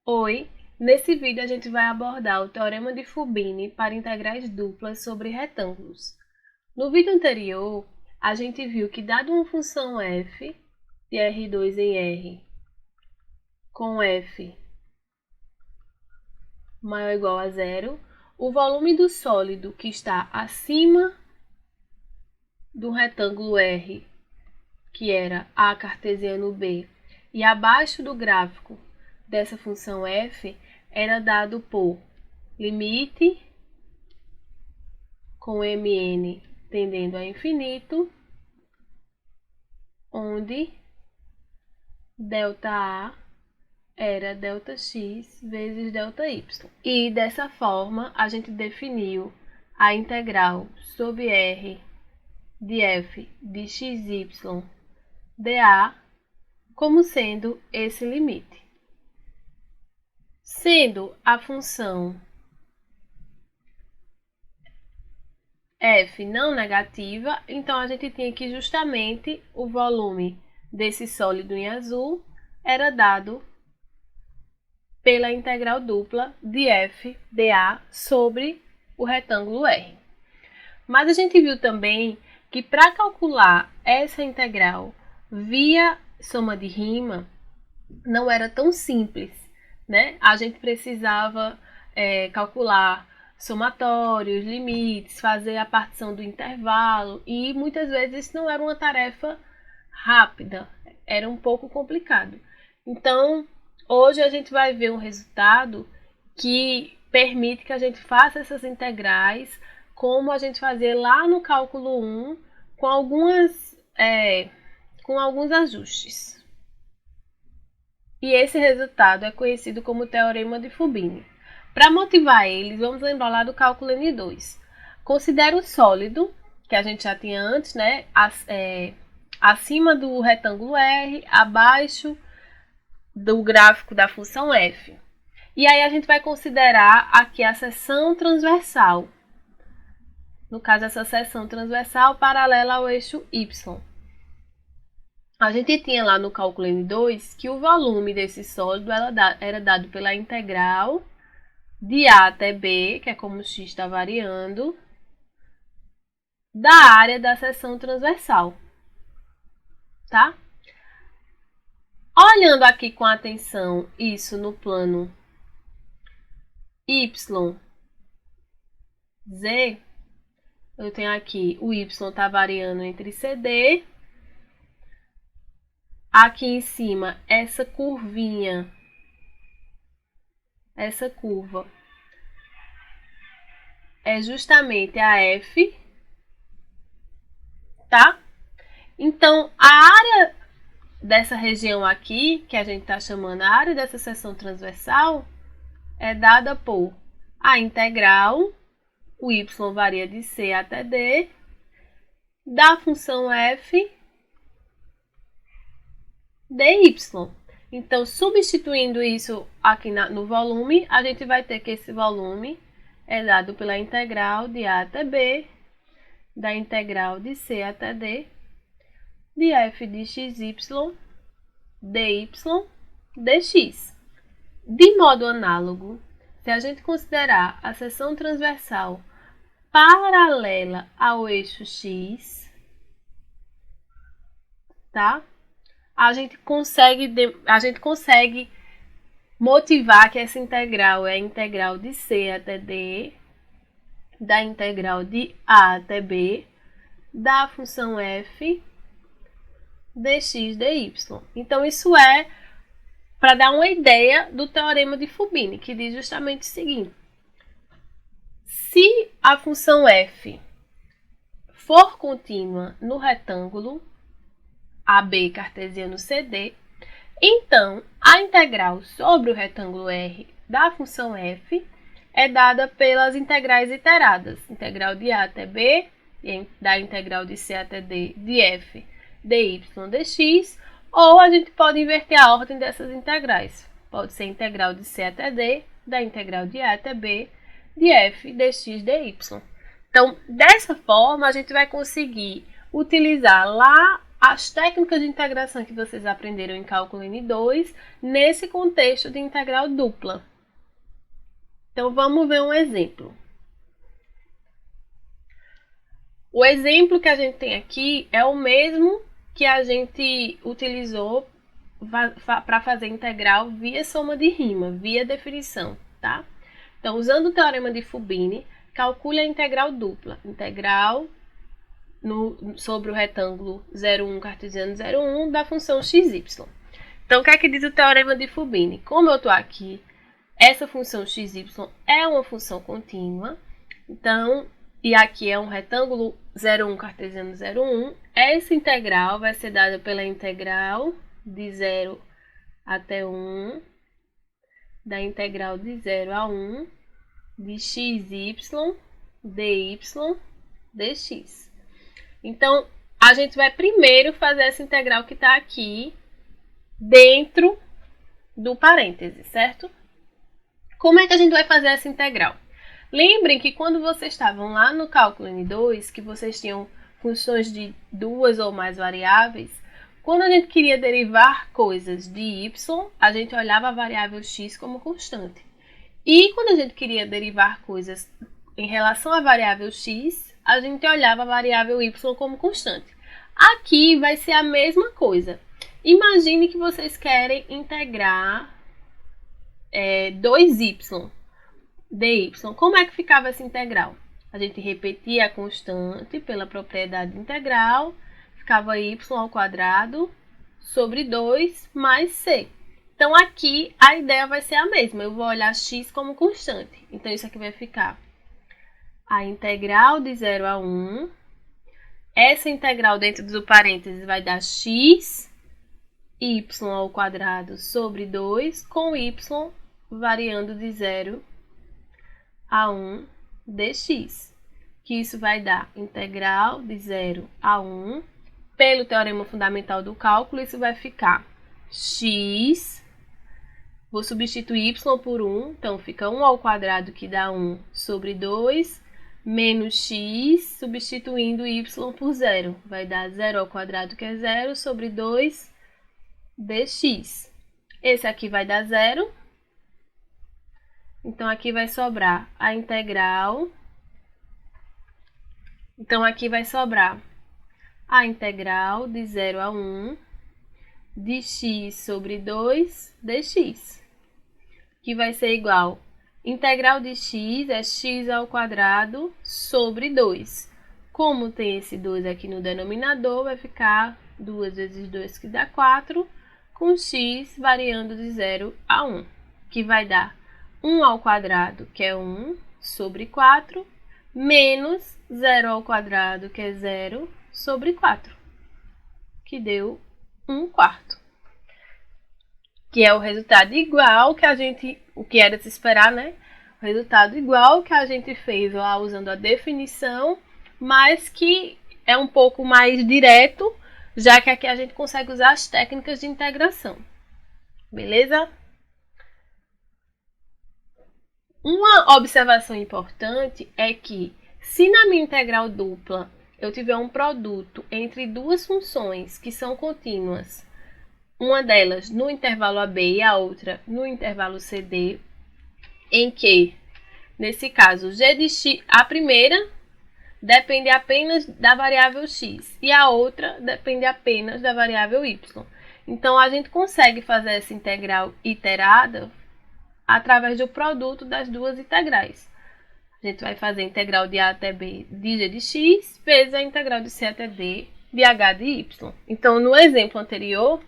Oi, nesse vídeo a gente vai abordar o teorema de Fubini para integrais duplas sobre retângulos. No vídeo anterior, a gente viu que dado uma função f de R2 em R com f maior ou igual a zero, o volume do sólido que está acima do retângulo R, que era A cartesiano B, e abaixo do gráfico dessa função f, era dado por limite com mn tendendo a infinito, onde ΔA era ΔX vezes ΔY. E dessa forma, a gente definiu a integral sobre R de f de xy dA como sendo esse limite. Sendo a função f não negativa, então a gente tinha que justamente o volume desse sólido em azul era dado pela integral dupla de f dA sobre o retângulo R. Mas a gente viu também que para calcular essa integral via soma de rima não era tão simples, né? A gente precisava calcular somatórios, limites, fazer a partição do intervalo e muitas vezes isso não era uma tarefa rápida, era um pouco complicado. Então, hoje a gente vai ver um resultado que permite que a gente faça essas integrais como a gente fazia lá no cálculo 1, com alguns ajustes. E esse resultado é conhecido como teorema de Fubini. Para motivar eles, vamos lembrar lá do cálculo N2. Considera o sólido, que a gente já tinha antes, né? Acima do retângulo R, abaixo do gráfico da função f. E aí a gente vai considerar aqui a seção transversal. No caso, essa seção transversal paralela ao eixo y. A gente tinha lá no cálculo N2 que o volume desse sólido era dado pela integral de A até B, que é como x está variando, da área da seção transversal, tá? Olhando aqui com atenção isso no plano YZ, eu tenho aqui o y está variando entre CD. Aqui em cima, essa curvinha, essa curva, é justamente a F, tá? Então, a área dessa região aqui, que a gente está chamando a área dessa seção transversal, é dada por a integral, o y varia de C até D, da função f dy. Então, substituindo isso aqui no volume, a gente vai ter que esse volume é dado pela integral de A até B, da integral de C até D, de f de xy, dy, dx. De modo análogo, se a gente considerar a seção transversal paralela ao eixo x, tá? A gente consegue motivar que essa integral é a integral de C até D, da integral de A até B, da função f dx dy. Então, isso é para dar uma ideia do teorema de Fubini, que diz justamente o seguinte: se a função f for contínua no retângulo AB cartesiano CD, então a integral sobre o retângulo R da função f é dada pelas integrais iteradas, integral de A até B, da integral de C até D, de f dy dx, ou a gente pode inverter a ordem dessas integrais. Pode ser integral de C até D, da integral de A até B, de f dx dy. Então, dessa forma, a gente vai conseguir utilizar lá as técnicas de integração que vocês aprenderam em cálculo N2 nesse contexto de integral dupla. Então, vamos ver um exemplo. O exemplo que a gente tem aqui é o mesmo que a gente utilizou para fazer integral via soma de rima, via definição, tá? Então, usando o teorema de Fubini, calcule a integral dupla. Integral sobre o retângulo 0,1 cartesiano 0,1 da função xy. Então, o que é que diz o teorema de Fubini? Como eu estou aqui, essa função xy é uma função contínua, então, e aqui é um retângulo 0,1 cartesiano 0,1, essa integral vai ser dada pela integral de 0 até 1, da integral de 0 a 1, de xy, dy, dx. Então, a gente vai primeiro fazer essa integral que está aqui dentro do parêntese, certo? Como é que a gente vai fazer essa integral? Lembrem que quando vocês estavam lá no cálculo N2, que vocês tinham funções de duas ou mais variáveis, quando a gente queria derivar coisas de y, a gente olhava a variável x como constante. E quando a gente queria derivar coisas em relação à variável x, a gente olhava a variável y como constante. Aqui vai ser a mesma coisa. Imagine que vocês querem integrar 2y dy. Como é que ficava essa integral? A gente repetia a constante pela propriedade integral, ficava y ao quadrado sobre 2 mais c. Então, aqui a ideia vai ser a mesma. Eu vou olhar x como constante. Então, isso aqui vai ficar a integral de 0 a 1. Essa integral dentro do parênteses vai dar x y ao quadrado sobre 2, com y variando de 0 a 1 dx. Que isso vai dar integral de 0 a 1. Pelo teorema fundamental do cálculo, isso vai ficar x. Vou substituir y por 1, então fica 1 ao quadrado, que dá 1 sobre 2, menos x, substituindo y por 0. Vai dar 0 ao quadrado, que é 0, sobre 2 dx. Esse aqui vai dar 0. Então, aqui vai sobrar a integral. Então, aqui vai sobrar a integral de 0 a 1 de x sobre 2 dx, que vai ser igual, integral de x é x ao quadrado sobre 2. Como tem esse 2 aqui no denominador, vai ficar 2 vezes 2, que dá 4, com x variando de 0 a 1, que vai dar 1 ao quadrado, que é 1, sobre 4, menos 0 ao quadrado, que é 0, sobre 4, que deu 1 quarto. Que é o resultado igual que o que era de se esperar, né? O resultado igual que a gente fez lá usando a definição, mas que é um pouco mais direto, já que aqui a gente consegue usar as técnicas de integração. Beleza? Uma observação importante é que, se na minha integral dupla eu tiver um produto entre duas funções que são contínuas, uma delas no intervalo AB e a outra no intervalo CD, em que, nesse caso, g de x, a primeira depende apenas da variável x e a outra depende apenas da variável y. Então, a gente consegue fazer essa integral iterada através do produto das duas integrais. A gente vai fazer a integral de a até b de g de x vezes a integral de c até d de h de y. Então, no exemplo anterior,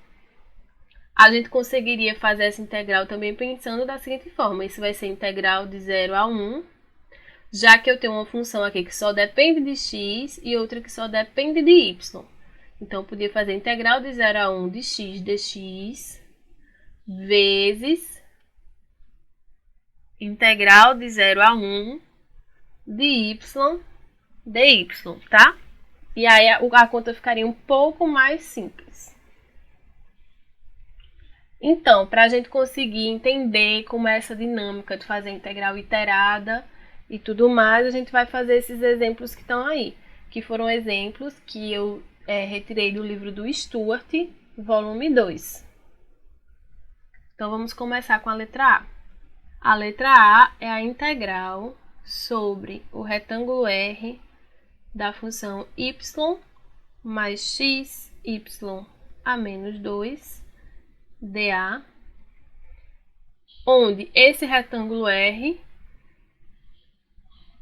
a gente conseguiria fazer essa integral também pensando da seguinte forma. Isso vai ser integral de 0 a 1, já que eu tenho uma função aqui que só depende de x e outra que só depende de y. Então, eu podia fazer integral de 0 a 1 de x dx vezes integral de 0 a 1 de y dy, tá? E aí a conta ficaria um pouco mais simples. Então, para a gente conseguir entender como é essa dinâmica de fazer integral iterada e tudo mais, a gente vai fazer esses exemplos que estão aí, que foram exemplos que eu retirei do livro do Stuart, volume 2. Então, vamos começar com a letra A. A letra A é a integral sobre o retângulo R da função y mais x, y a menos 2, dA, onde esse retângulo R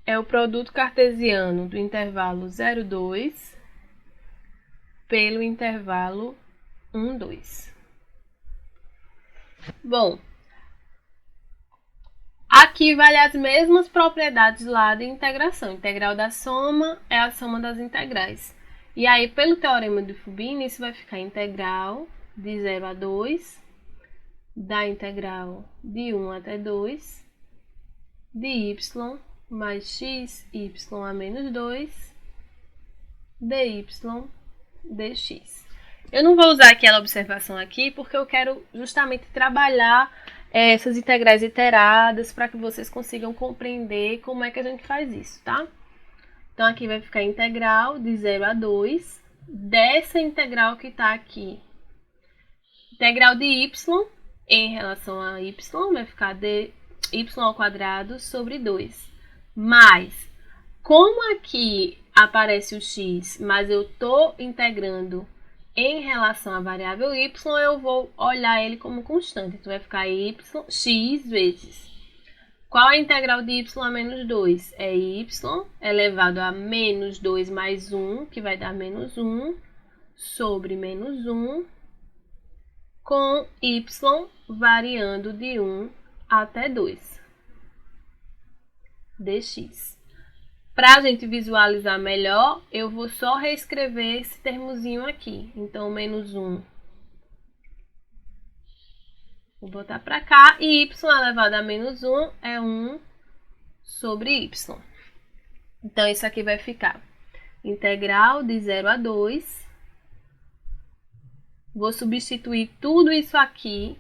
é o produto cartesiano do intervalo 0, 2 pelo intervalo 1, 2. Bom, aqui vale as mesmas propriedades lá de integração. Integral da soma é a soma das integrais. E aí, pelo teorema de Fubini, isso vai ficar integral de 0 a 2, da integral de 1 até 2, de y mais x, y a menos 2, dy, dx. Eu não vou usar aquela observação aqui, porque eu quero justamente trabalhar essas integrais iteradas para que vocês consigam compreender como é que a gente faz isso, tá? Então, aqui vai ficar integral de 0 a 2 dessa integral que está aqui. Integral de y em relação a y vai ficar de y ao quadrado sobre 2. Mas, como aqui aparece o x, mas eu estou integrando em relação à variável y, eu vou olhar ele como constante. Então, vai ficar x vezes. Qual a integral de y a menos 2? É y elevado a menos 2 mais 1, que vai dar menos 1, sobre menos 1, com y variando de 1 até 2, dx. Para a gente visualizar melhor, eu vou só reescrever esse termozinho aqui. Então, menos 1. Vou botar para cá. E y elevado a menos 1 é 1 sobre y. Então, isso aqui vai ficar integral de 0 a 2. Vou substituir tudo isso aqui,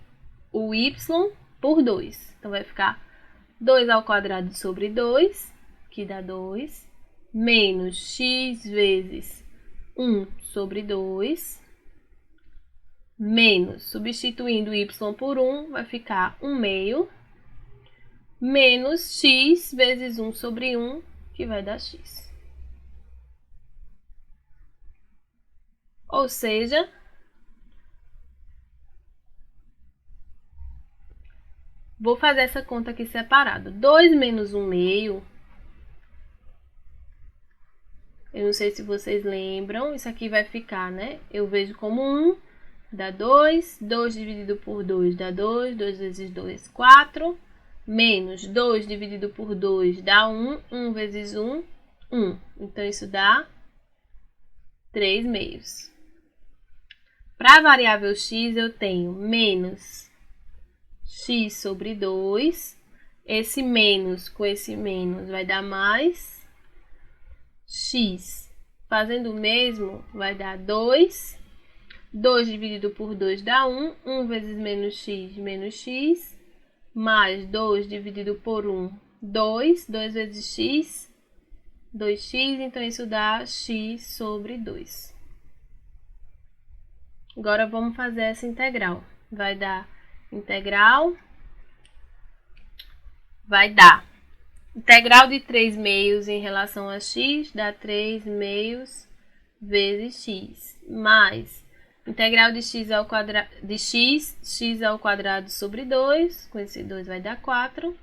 o y, por 2. Então, vai ficar 2 ao quadrado sobre 2. Que dá 2, menos x vezes 1 sobre 2, menos, substituindo y por 1, vai ficar 1 meio, menos x vezes 1 sobre 1, que vai dar x. Ou seja, vou fazer essa conta aqui separado. 2 menos 1 meio. Eu não sei se vocês lembram, isso aqui vai ficar, né? Eu vejo como 1, dá 2, 2 dividido por 2 dá 2, 2 vezes 2, 4, menos 2 dividido por 2 dá 1, 1 vezes 1, 1. Então, isso dá 3 meios. Para a variável x, eu tenho menos x sobre 2, esse menos com esse menos vai dar mais, x fazendo o mesmo vai dar 2, 2 dividido por 2 dá 1, 1 vezes menos x, mais 2 dividido por 1, 2, 2 vezes x, 2x, então isso dá x sobre 2. Agora vamos fazer essa integral. Vai dar integral, vai dar integral de 3 meios em relação a x dá 3 meios vezes x, mais integral de x ao quadrado de x ao quadrado sobre 2, com esse 2 vai dar 4,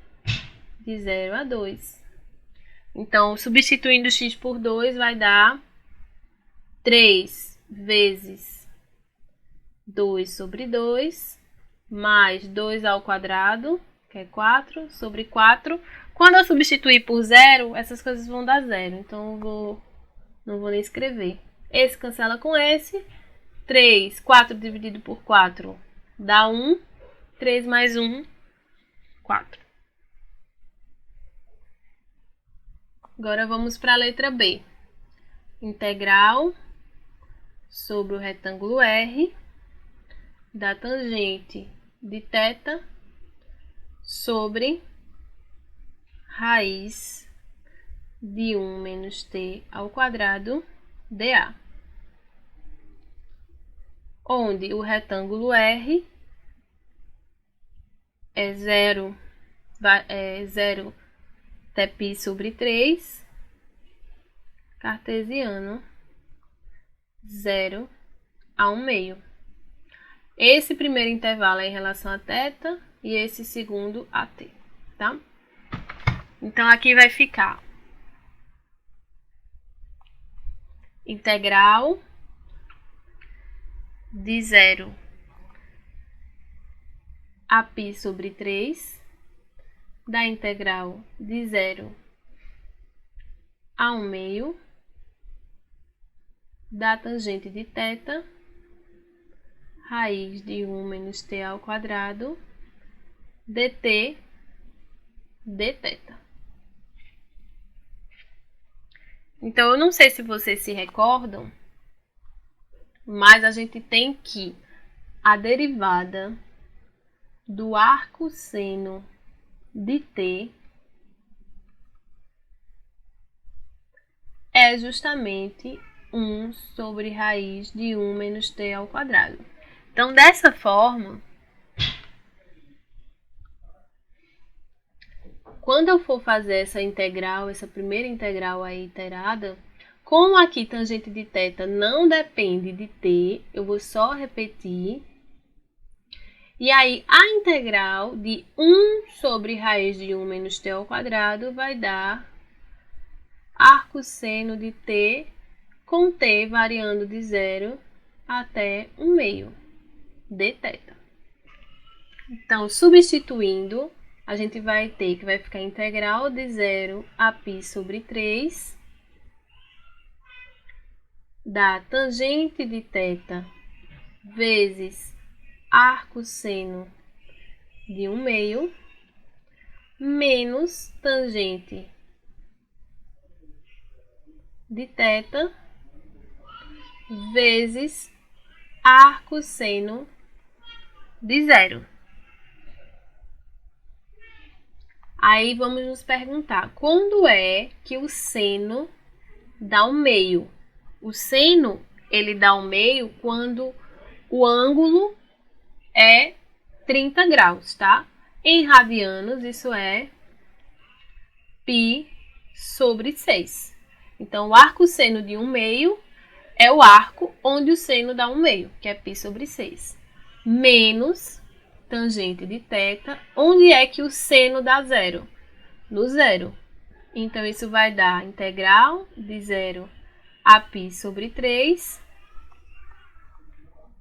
de 0 a 2. Então, substituindo x por 2 vai dar 3 vezes 2 sobre 2, mais 2 ao quadrado, que é 4, sobre 4. Quando eu substituir por 0, essas coisas vão dar 0. Então, não vou nem escrever. Esse cancela com esse. 3, 4 dividido por 4 dá 1. 3 mais 1, 4. Agora, vamos para a letra B. Integral sobre o retângulo R da tangente de θ sobre raiz de 1 menos t ao quadrado dA. onde o retângulo R é 0 até π sobre 3, cartesiano 0 a 1/2. Esse primeiro intervalo é em relação a θ e esse segundo a t, tá? Então, aqui vai ficar integral de 0 a π sobre 3 da integral de 0 a 1/2 da tangente de θ, raiz de 1 menos t ao quadrado, dt dθ. Então, eu não sei se vocês se recordam, mas a gente tem que a derivada do arco seno de t é justamente 1 sobre raiz de 1 menos t ao quadrado. Então, dessa forma, quando eu for fazer essa integral, essa primeira integral aí iterada, como aqui tangente de θ não depende de t, eu vou só repetir. E aí, a integral de 1 sobre raiz de 1 menos t ao quadrado vai dar arco seno de t com t variando de 0 até 1/2 dθ. Então, substituindo, a gente vai ter que vai ficar integral de 0 a π sobre 3 da tangente de θ vezes arco seno de 1/2 menos tangente de θ vezes arco seno de 0. Aí vamos nos perguntar, quando é que o seno dá 1/2? O seno, ele dá 1/2 quando o ângulo é 30 graus, tá? Em radianos, isso é π sobre 6. Então, o arco seno de 1/2 é o arco onde o seno dá 1/2, que é π sobre 6. Menos tangente de θ, onde é que o seno dá 0? No 0. Então, isso vai dar integral de 0 a π sobre 3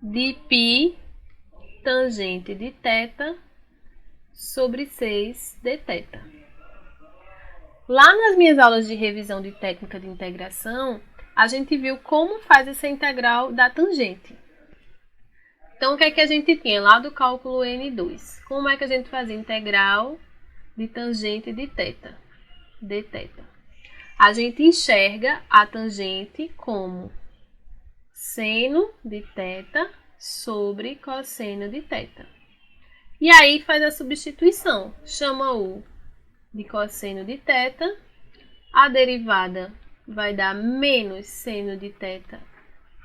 de π tangente de θ sobre 6 dθ. Lá nas minhas aulas de revisão de técnica de integração, a gente viu como faz essa integral da tangente. Então, o que é que a gente tinha lá do cálculo N2? Como é que a gente fazia integral de tangente de θ, dθ? A gente enxerga a tangente como seno de θ sobre cosseno de θ. E aí faz a substituição. Chama o de cosseno de θ, a derivada vai dar menos seno de θ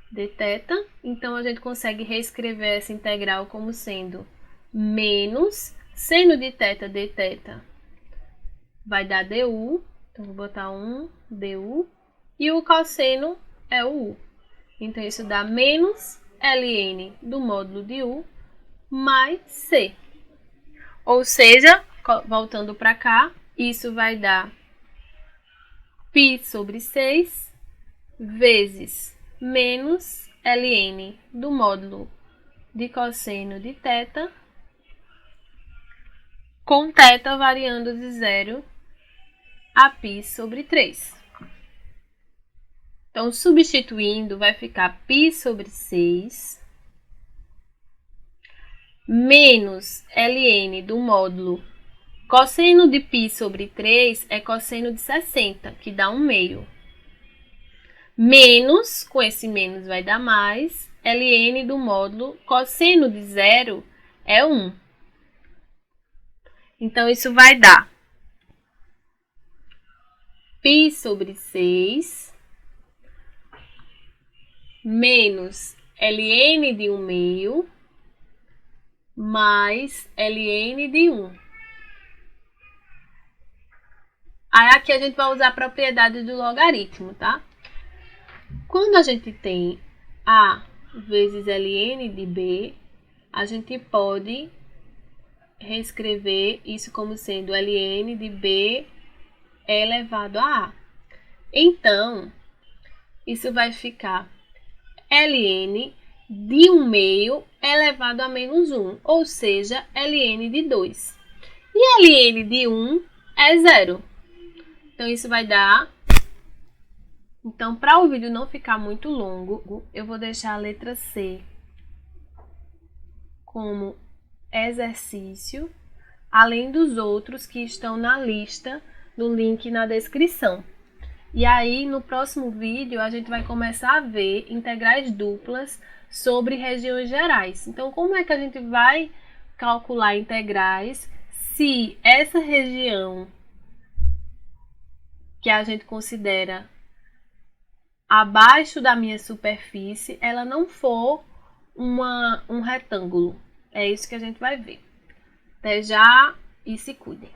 dθ, então a gente consegue reescrever essa integral como sendo menos seno de θ dθ vai dar du, então vou botar 1 du, e o cosseno é o u. Então isso dá menos ln do módulo de u mais c. Ou seja, voltando para cá, isso vai dar π sobre 6 vezes menos ln do módulo de cosseno de θ, com θ variando de 0 a π sobre 3. Então, substituindo, vai ficar π sobre 6 menos ln do módulo cosseno de π sobre 3 é cosseno de 60, que dá 1/2. Menos, com esse menos vai dar mais, ln do módulo cosseno de 0 é 1. Então, isso vai dar π sobre 6 menos ln de 1 meio mais ln de 1. Aí aqui a gente vai usar a propriedade do logaritmo, tá? Quando a gente tem A vezes ln de B, a gente pode reescrever isso como sendo ln de B elevado a A. Então, isso vai ficar ln de 1 meio elevado a menos 1, ou seja, ln de 2. E ln de 1 é 0. Então, isso vai dar... Então, para o vídeo não ficar muito longo, eu vou deixar a letra C como exercício, além dos outros que estão na lista do link na descrição. E aí, no próximo vídeo, a gente vai começar a ver integrais duplas sobre regiões gerais. Então, como é que a gente vai calcular integrais se essa região que a gente considera abaixo da minha superfície, ela não for um retângulo? É isso que a gente vai ver. Até já e se cuidem!